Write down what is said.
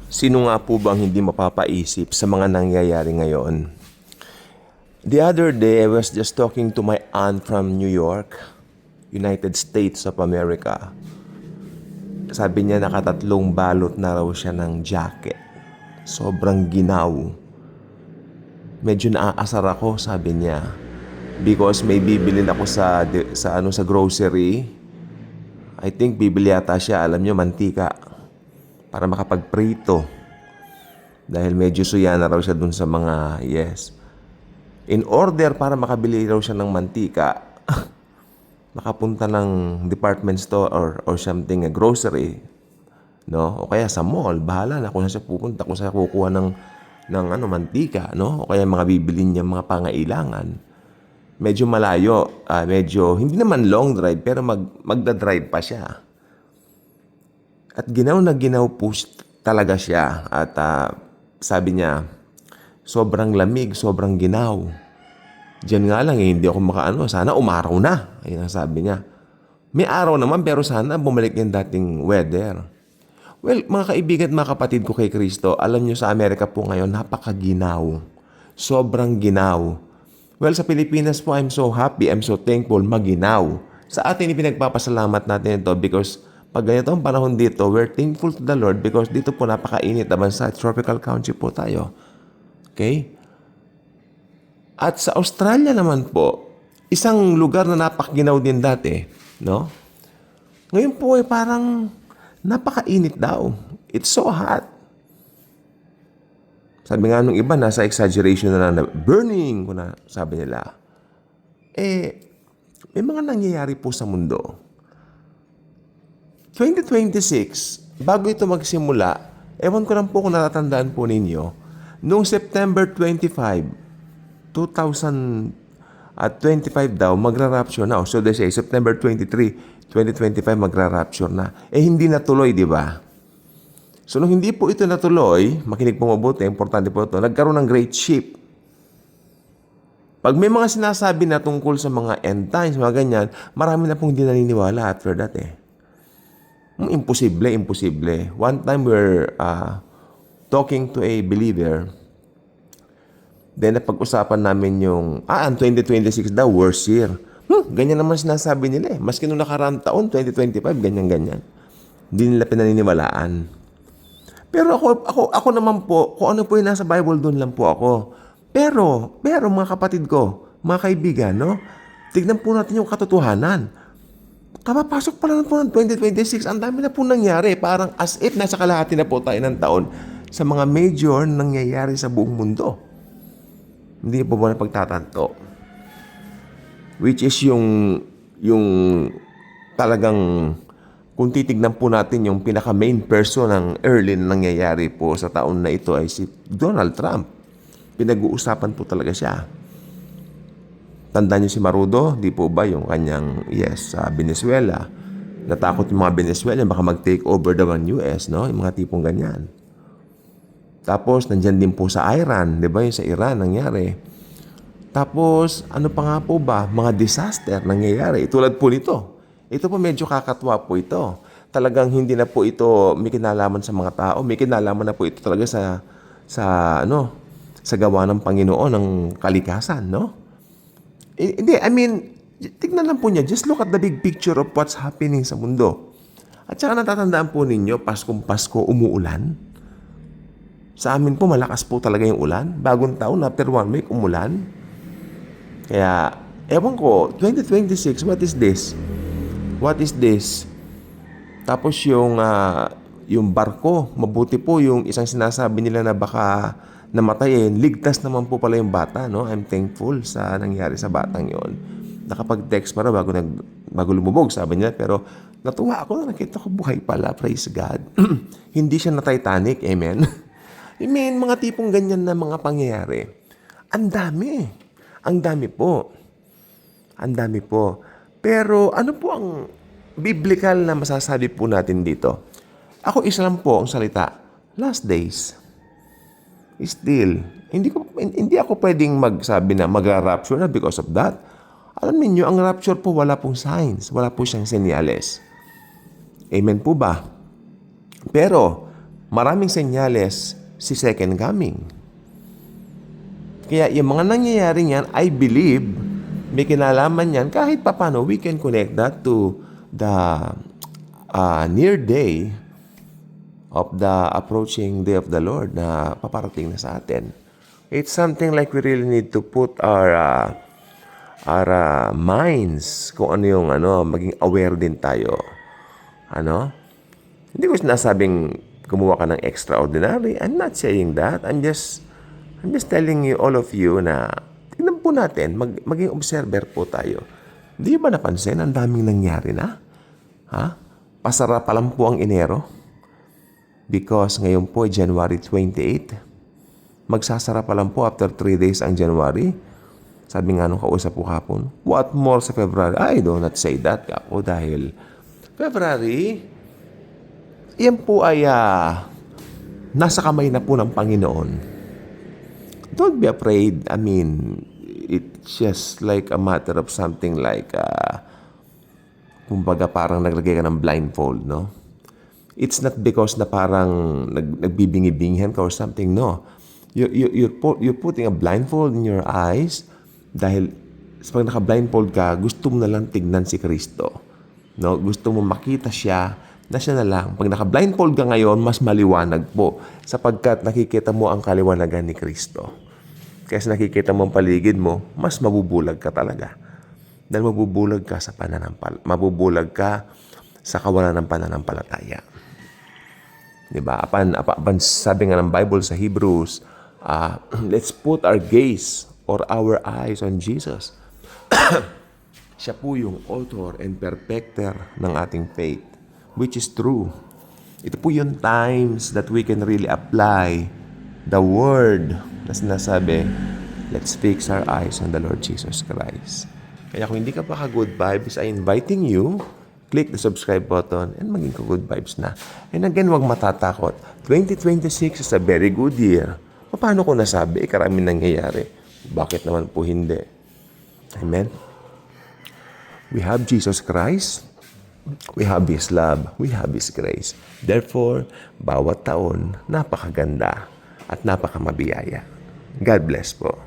Sino nga po bang hindi mapapaisip sa mga nangyayari ngayon? The other day, I was just talking to my aunt from New York, United States of America. Sabi niya nakatatlong balot na raw siya ng jacket. Sobrang ginaw. Medyo naaasar ako, sabi niya. Because may bibilin ako sa grocery. I think bibili yata siya, alam niyo, mantika. Para makapagprito. Dahil medyo suya na raw siya dun sa mga, yes. In order para makabili raw siya ng mantika, makapunta ng department store or something, a grocery, no? O kaya sa mall, bahala na kung saan siya pupunta, kung saan siya kukuha ng mantika, no? O kaya mga bibili niya mga pangailangan. Medyo malayo, medyo, hindi naman long drive, pero magda-drive pa siya. At ginaw na ginaw po talaga siya. At sabi niya, sobrang lamig, sobrang ginaw. Diyan nga lang hindi ako makaano. Sana umaraw na. Ayun ang sabi niya. May araw naman pero sana bumalik yung dating weather. Well, mga kaibigan at mga kapatid ko kay Kristo, alam niyo sa Amerika po ngayon, napakaginaw. Sobrang ginaw. Well, sa Pilipinas po, I'm so happy, I'm so thankful, maginaw. Sa atin, ipinagpapasalamat natin ito because pag ganito ang panahon dito, we're thankful to the Lord because dito po napakainit naman sa tropical country po tayo. Okay? At sa Australia naman po, isang lugar na napakaginaw din dati, no? Ngayon po ay parang napakainit daw. It's so hot. Sabi nga nung iba, nasa exaggeration na lang na burning, sabi nila. May mga nangyayari po sa mundo. 2026, bago ito magsimula, ewan ko lang po kung natatandaan po ninyo, noong September 25, 2025 daw, magra-rapture na. So they say, September 23, 2025, magra-rapture na. Hindi natuloy, di ba? So nung hindi po ito natuloy, makinig po mabuti, importante po ito, nagkaroon ng great shift. Pag may mga sinasabi na tungkol sa mga end times, mga ganyan, marami na pong hindi naniniwala after that Imposible. One time we're talking to a believer, then napag-usapan namin yung, ang 2026 daw, worst year. Ganyan naman sinasabi nila eh. Maski nung nakaraang taon, 2025, ganyan-ganyan. Hindi nila pinaniniwalaan. Pero ako naman po, kung ano po yung nasa Bible, doon lang po ako. Pero mga kapatid ko, mga kaibigan, no? Tignan po natin yung katotohanan. Kapapasok pa lang po ng 2026, ang dami na po nangyari. Parang as if nasa kalahati na po tayo ng taon sa mga major nangyayari sa buong mundo. Hindi po ba napagtatanto? Which is yung talagang, kung titignan po natin yung pinaka-main person ng early na nangyayari po sa taon na ito ay si Donald Trump. Pinag-uusapan po talaga siya. Tandaan niyo si Marudo, di po ba yung kanyang, sa Venezuela. Natakot yung mga Venezuela, baka mag-take over daw ang US, no? Yung mga tipong ganyan. Tapos, nandyan din po sa Iran, di ba? Yung sa Iran nangyari. Tapos, ano pa nga po ba? Mga disaster nangyayari. Tulad po nito. Ito po medyo kakatwa po ito. Talagang hindi na po ito may kinalaman sa mga tao. May kinalaman na po ito talaga sa gawa ng Panginoon ng kalikasan, no? Hindi, I mean, tignan lang po niya. Just look at the big picture of what's happening sa mundo. At saka natatandaan po ninyo, Paskong Pasko, umuulan. Sa amin po, malakas po talaga yung ulan. Bagong taon, after 1 week, umulan. Kaya, ewan ko, 2026, what is this? What is this? Tapos yung barko, mabuti po yung isang sinasabi nila na baka namatayin, ligtas naman po pala yung bata, no? I'm thankful sa nangyari sa batang yon. Nakapag-text pa raw bago lumubog, sabi niya. Pero natuwa ako na nakita ko buhay pala, praise God. Hindi siya na Titanic, amen? I mean, mga tipong ganyan na mga pangyayari. Ang dami po. Pero ano po ang biblical na masasabi po natin dito? Ako isa lang po ang salita, last days. Still, hindi ako pwedeng magsabi na magra-rapture na because of that. Alam niyo, ang rapture po wala pong signs, wala po siyang senyales. Amen po ba? Pero maraming senyales si second coming. Kaya yung mga nangyayari niyan, I believe, may kinalaman yan kahit papano we can connect that to the near day of the approaching day of the Lord na paparating na sa atin. It's something like we really need to put our minds kung ano yung maging aware din tayo. Hindi ko sinasabing gumawa ka ng extraordinary. I'm not saying that. I'm just telling you, all of you, na tignan po natin, maging observer po tayo. Hindi ba napansin? Ang daming nangyari na. Pasara pa lang po ang Enero. Because ngayon po, January 28. Magsasara pa lang po after 3 days ang January. Sabi nga nung kausap po hapon, what more sa February? I do not say that, kapo, dahil February, yan po ay nasa kamay na po ng Panginoon. Don't be afraid. I mean, it's just like a matter of something like, kumbaga parang naglagay ka ng blindfold, no? It's not because na parang nagbibingi-bingihan ka or something, no. You're putting a blindfold in your eyes dahil pag naka-blindfold ka, gusto mo na lang tignan si Kristo. No? Gusto mo makita siya na siya na lang. Pag naka-blindfold ka ngayon, mas maliwanag po sapagkat nakikita mo ang kaliwanagan ni Kristo. Kaya sa nakikita mo ang paligid mo, mas mabubulag ka talaga. Dahil mabubulag ka sa mabubulag ka sa kawalan ng pananampalataya. Diba? Sabi nga ng Bible sa Hebrews, let's put our gaze or our eyes on Jesus. Siya po yung author and perfecter ng ating faith, which is true. Ito po yung times that we can really apply the word na sinasabi, let's fix our eyes on the Lord Jesus Christ. Kaya kung hindi ka pa ka-good vibes, I'm inviting you, click the subscribe button and maging ka-good vibes na. And again, huwag matatakot. 2026 is a very good year. Paano ko nasabi? Karami nangyayari. Bakit naman po hindi? Amen? We have Jesus Christ. We have His love. We have His grace. Therefore, bawat taon, napakaganda at napakamabiyaya. God bless po.